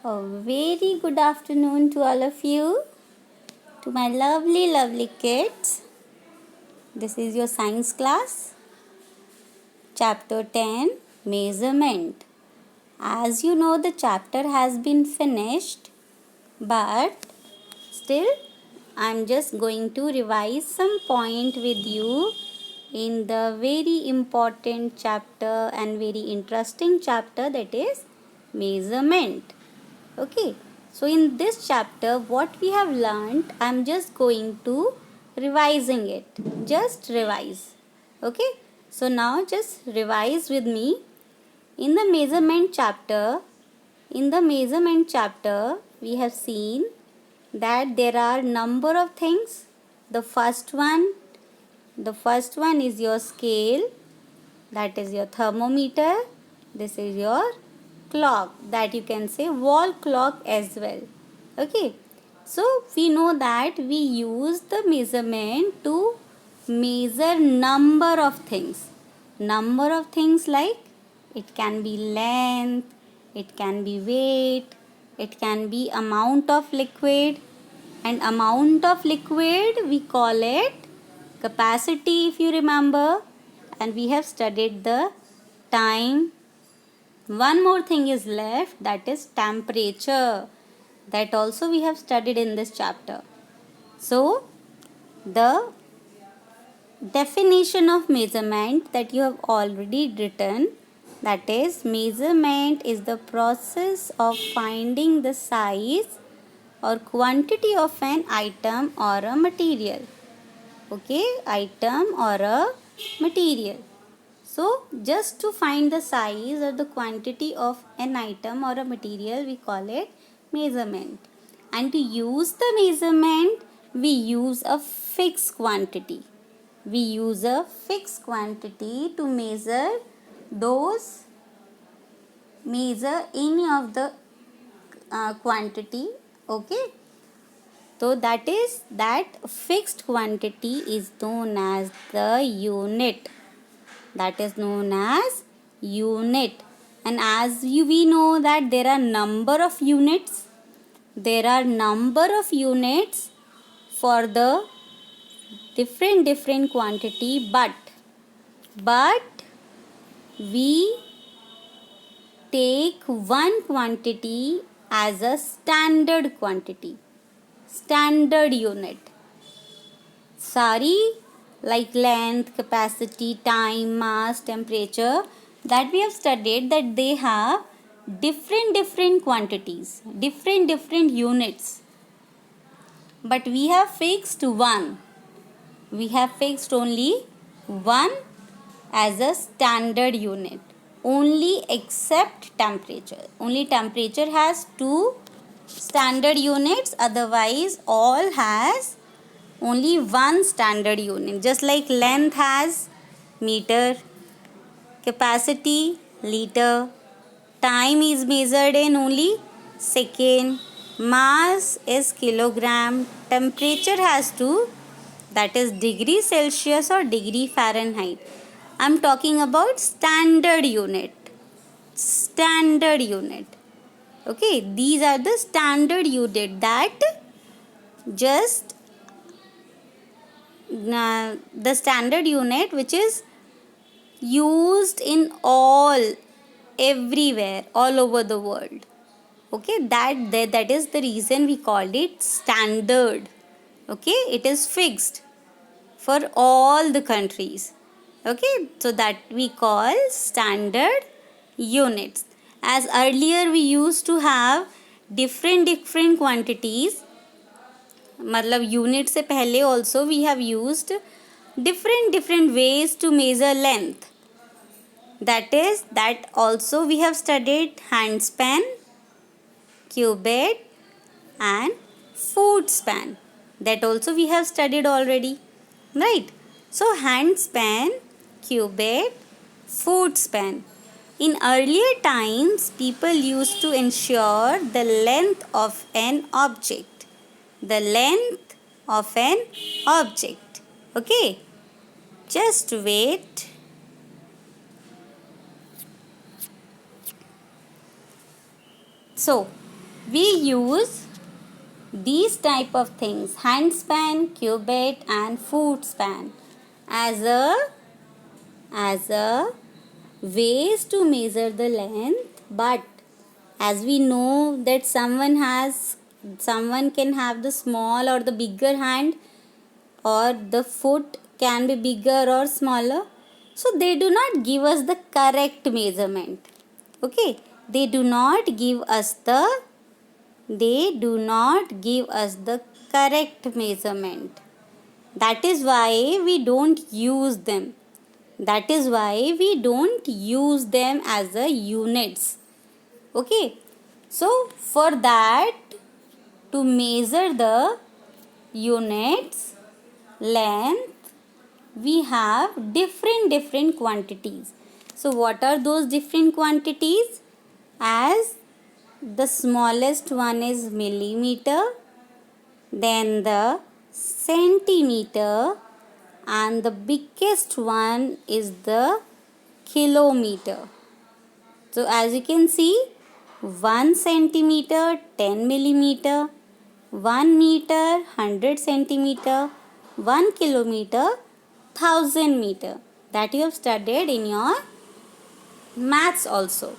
A very good afternoon to all of you, to my lovely, lovely kids. This is your science class, chapter 10 Measurement. As you know, the chapter has been finished, but still, I'm just going to revise some point with you in the very important chapter and very interesting chapter, that is measurement. Okay, so in this chapter what we have learned, I'm just going to revising it. Just revise. Okay, so now just revise with me. In the measurement chapter, we have seen that there are number of things. The first one is your scale, that is your thermometer. This is your clock, that you can say wall clock as well. Okay, so we know that we use the measurement to measure number of things like it can be length, it can be weight, it can be amount of liquid, and amount of liquid we call it capacity, if you remember, and we have studied the time. One more thing is left, that is temperature. That also we have studied in this chapter. So, the definition of measurement that you have already written, that is measurement is the process of finding the size or quantity of an item or a material. Okay, item or a material. So, just to find the size or the quantity of an item or a material, we call it measurement. And to use the measurement, we use a fixed quantity. We use a fixed quantity to measure any of the quantity. Okay. So that fixed quantity is known as the unit. That is known as unit. And as we know that there are number of units. There are number of units for the different quantity, but we take one quantity as a standard quantity, standard unit. Sorry, like length, capacity, time, mass, temperature, that we have studied, that they have different quantities, different units. But we have fixed one. We have fixed only one as a standard unit. Only except temperature. Only temperature has two standard units, otherwise all has only one standard unit. Just like length has meter, capacity liter, time is measured in only second, mass is kilogram, temperature has two, that is degree Celsius or degree Fahrenheit. I am talking about standard unit. Standard unit. Okay, these are the standard unit that just the standard unit which is used in everywhere, all over the world. Okay, that is the reason we called it standard. Okay, it is fixed for all the countries. Okay, so that we call standard units. As earlier we used to have different quantities, मतलब unit से पहले also we have used different ways to measure length. That also we have studied hand span, cubit and foot span. That also we have studied already, right? So hand span, cubit, foot span. In earlier times, people used to ensure the length of an object. The length of an object. Okay, just wait. So, we use these type of things, hand span, cubit and foot span, as a ways to measure the length. But as we know that someone can have the small or the bigger hand, or the foot can be bigger or smaller, so they do not give us the correct measurement. Okay, they do not give us the correct measurement. That is why we don't use them. That is why we don't use them as a units. Okay, so for that, to measure the units length, we have different quantities. So what are those different quantities? As the smallest one is millimeter, then the centimeter, and the biggest one is the kilometer. So as you can see, 1 centimeter 10 millimeter, 1 meter 100 centimeter, 1 kilometer 1000 meter. That you have studied in your maths also.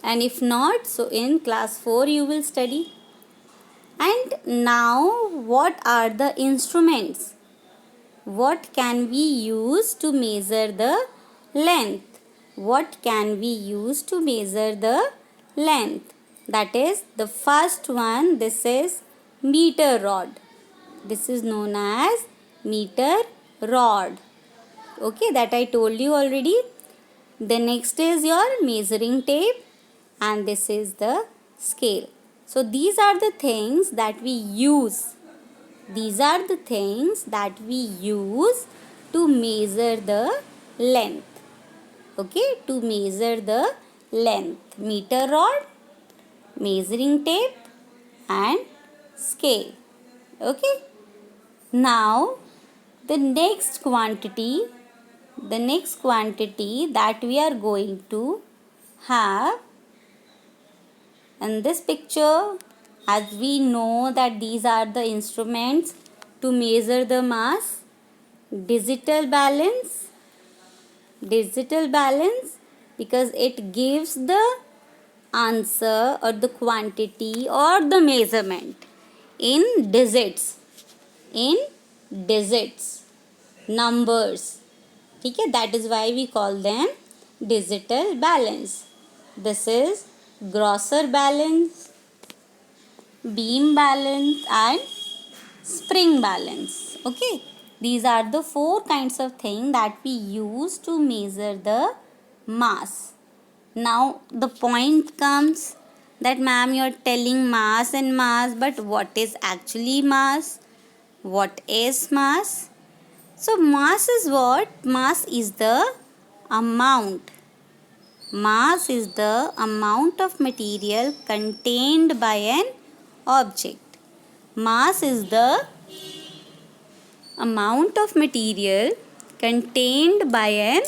And if not, so in class 4 you will study. And now, what are the instruments? What can we use to measure the length? What can we use to measure the length? That is the first one. This is meter rod. This is known as meter rod. Okay, that I told you already. The next is your measuring tape, and this is the scale. So these are the things that we use. These are the things that we use to measure the length. Okay, to measure the length. Meter rod, measuring tape and scale. Okay. Now the next quantity that we are going to have in this picture, as we know that these are the instruments to measure the mass. Digital balance, because it gives the answer or the quantity or the measurement in digits, numbers. Okay, that is why we call them digital balance. This is grosser balance, beam balance and spring balance. Okay, these are the 4 kinds of things that we use to measure the mass. Now the point comes that ma'am, you are telling mass and mass, but what is actually mass? What is mass? So mass is what? Mass is the amount. Mass is the amount of material contained by an object. Mass is the amount of material contained by an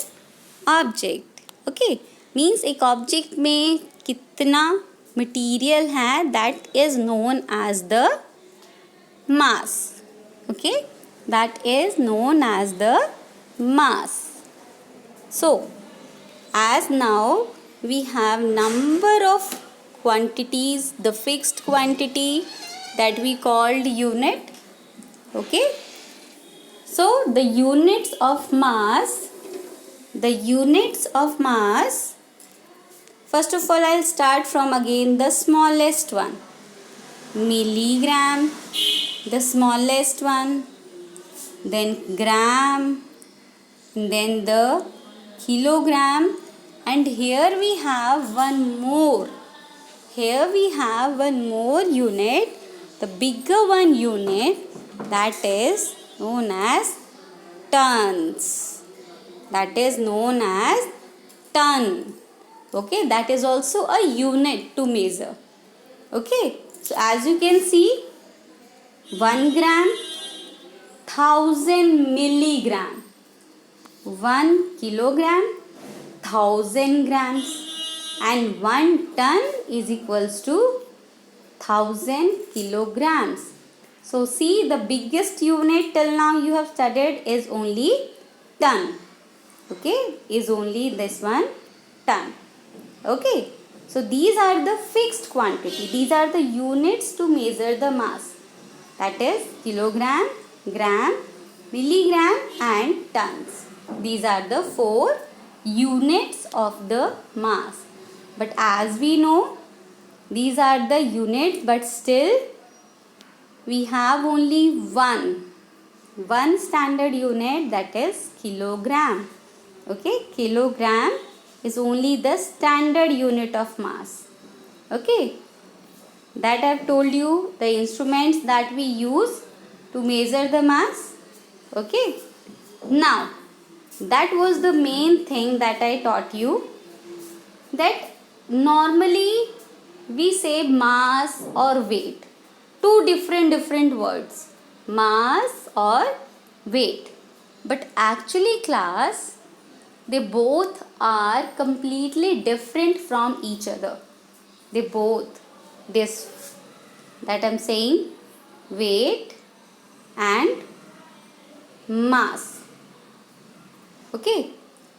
object. Okay, means एक object में कितना material है, that is known as the mass. Okay, that is known as the mass. So as now we have number of quantities, the fixed quantity that we called unit. Okay, so the units of mass, first of all I'll start from again the smallest one, milligram, the smallest one, then gram, then the kilogram, and here we have one more. Unit, the bigger one unit, that is known as tons. That is known as ton. Okay, that is also a unit to measure. Okay, so as you can see, 1 gram, 1000 milligram, 1 kilogram, 1000 grams, and 1 ton is equals to 1000 kilograms. So see, the biggest unit till now you have studied is only ton. Okay, is only this one, ton. Okay, so these are the fixed quantity. These are the units to measure the mass. That is kilogram, gram, milligram and tons. These are the 4 units of the mass. But as we know, these are the units, but still we have only one standard unit, that is kilogram. Okay, kilogram is only the standard unit of mass. Okay, that I have told you the instruments that we use to measure the mass. Okay, now that was the main thing that I taught you, that normally we say mass or weight, two different words, mass or weight, but actually class, they both are completely different from each other. They both, this that I'm saying, weight and mass. Okay,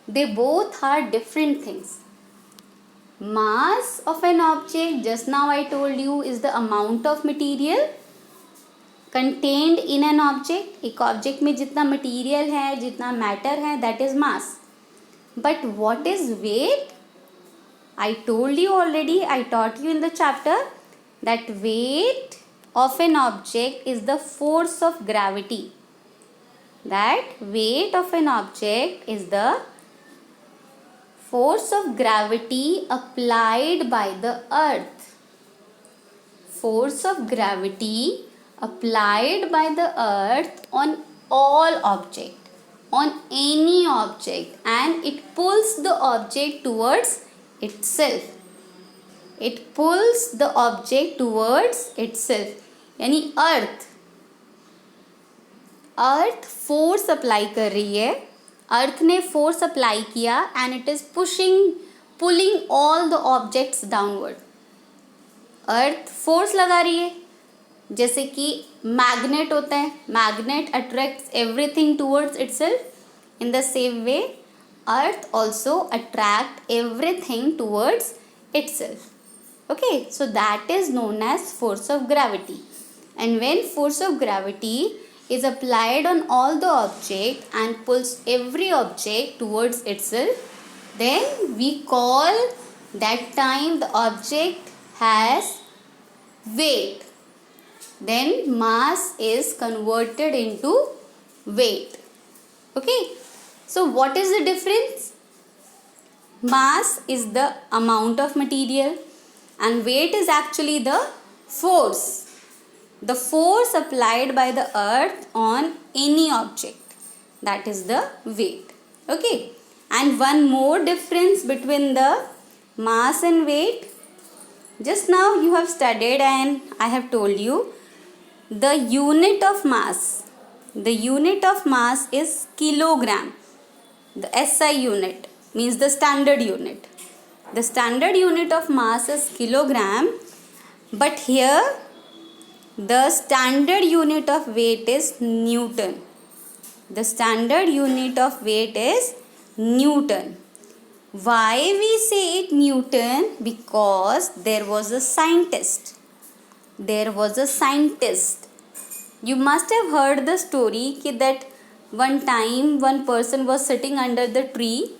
they both are different things. Mass of an object, just now I told you, is the amount of material contained in an object. एक object में जितना material है, जितना matter है, that is mass. But what is weight? I told you already, I taught you in the chapter that weight of an object is the force of gravity. That weight of an object is the force of gravity applied by the earth. Force of gravity applied by the earth on all object, on any object, and it pulls the object towards itself. It pulls the object towards itself. यानी earth force apply कर रही है, अर्थ ने force apply किया and it is pulling all the objects downward. Earth force लगा रही है, जैसे कि मैग्नेट होता है, magnet attracts everything towards itself. In the same way earth also attract everything towards itself. Okay, so that is known as force of gravity. And when force of gravity is applied on all the object and pulls every object towards itself, then we call that time the object has weight. Then mass is converted into weight. Okay, so what is the difference? Mass is the amount of material and weight is actually the force applied by the earth on any object, that is the weight. Okay, and one more difference between the mass and weight, just now you have studied and I have told you, the unit of mass is kilogram. The SI unit means the standard unit. The standard unit of mass is kilogram, but here the standard unit of weight is Newton. The standard unit of weight is Newton. Why we say it Newton? Because there was a scientist. You must have heard the story that one time one person was sitting under the tree.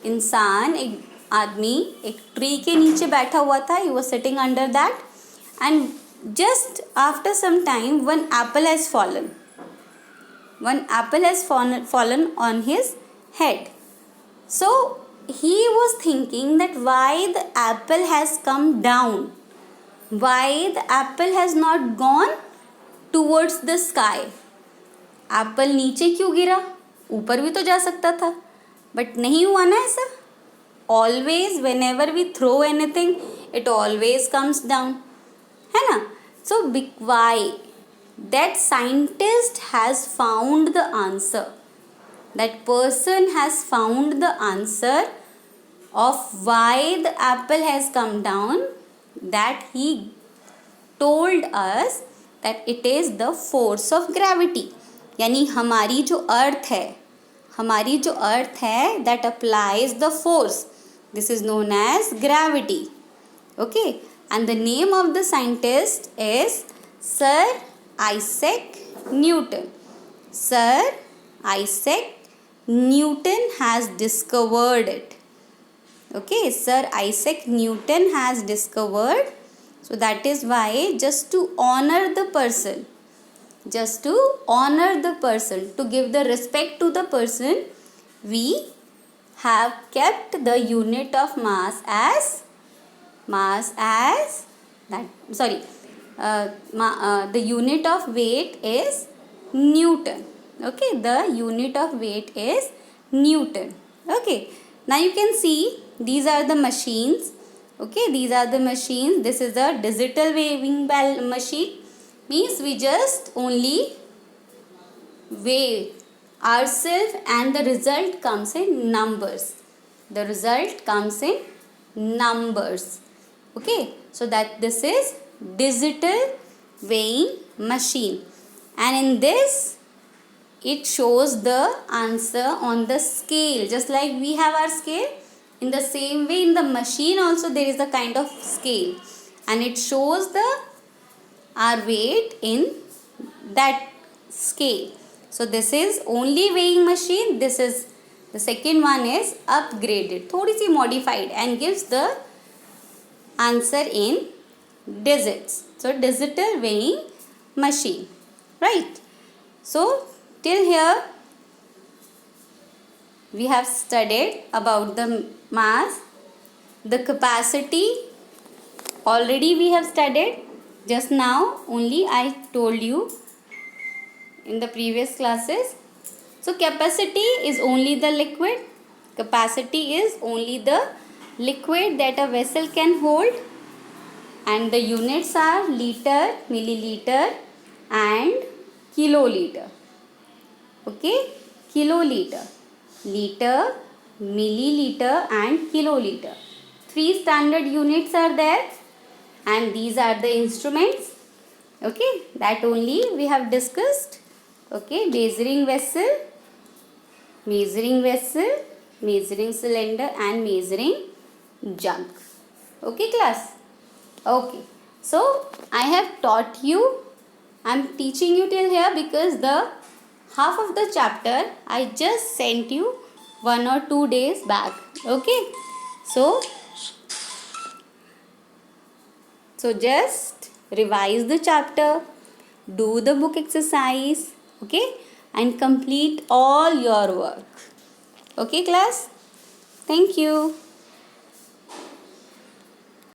इंसान, एक आदमी एक tree के नीचे बैठा हुआ था. He was sitting under that, and just after some time one apple has fallen. One apple has fallen on his head. So he was thinking that why the apple has come down, why the apple has not gone towards the sky. Apple नीचे क्यों गिरा? ऊपर भी तो जा सकता था, but नहीं हुआ ना ऐसा. Always whenever we throw anything it always comes down, है ना. So why that scientist has found the answer, that person has found the answer of why the apple has come down. that he told us that it is the force of gravity. यानी हमारी जो अर्थ है that applies the force. This is known as gravity. Okay, and the name of the scientist is Sir Isaac Newton. Sir Isaac Newton has discovered it. Okay, Sir Isaac Newton has discovered. So that is why just to honor the person, to give the respect to the person, we have kept the unit of mass as that. Sorry, the unit of weight is Newton. Okay, the unit of weight is Newton. Okay, now you can see these are the machines. Okay, these are the machines. This is a digital weighing machine. Means we just only weigh ourselves and the result comes in numbers. The result comes in numbers. Okay, so that this is digital weighing machine, and in this it shows the answer on the scale. Just like we have our scale, in the same way in the machine also there is a kind of scale, and it shows our weight in that scale. So this is only weighing machine. This is the second one is upgraded, थोड़ी सी modified, and gives the answer in digits. So digital weighing machine, right? So till here we have studied about the mass, the capacity already we have studied. Just now only I told you in the previous classes. So capacity is only the liquid. Capacity is only the liquid that a vessel can hold, and the units are liter, milliliter and kiloliter. Okay, kiloliter, liter, milliliter and kiloliter. 3 standard units are there, and these are the instruments. Okay, that only we have discussed. Okay, measuring vessel, measuring cylinder and measuring jug. Okay class. Okay, so I have taught you, I am teaching you till here because the half of the chapter I just sent you 1 or 2 days back. Okay, so just revise the chapter, do the book exercise, okay, and complete all your work. Okay class, thank you.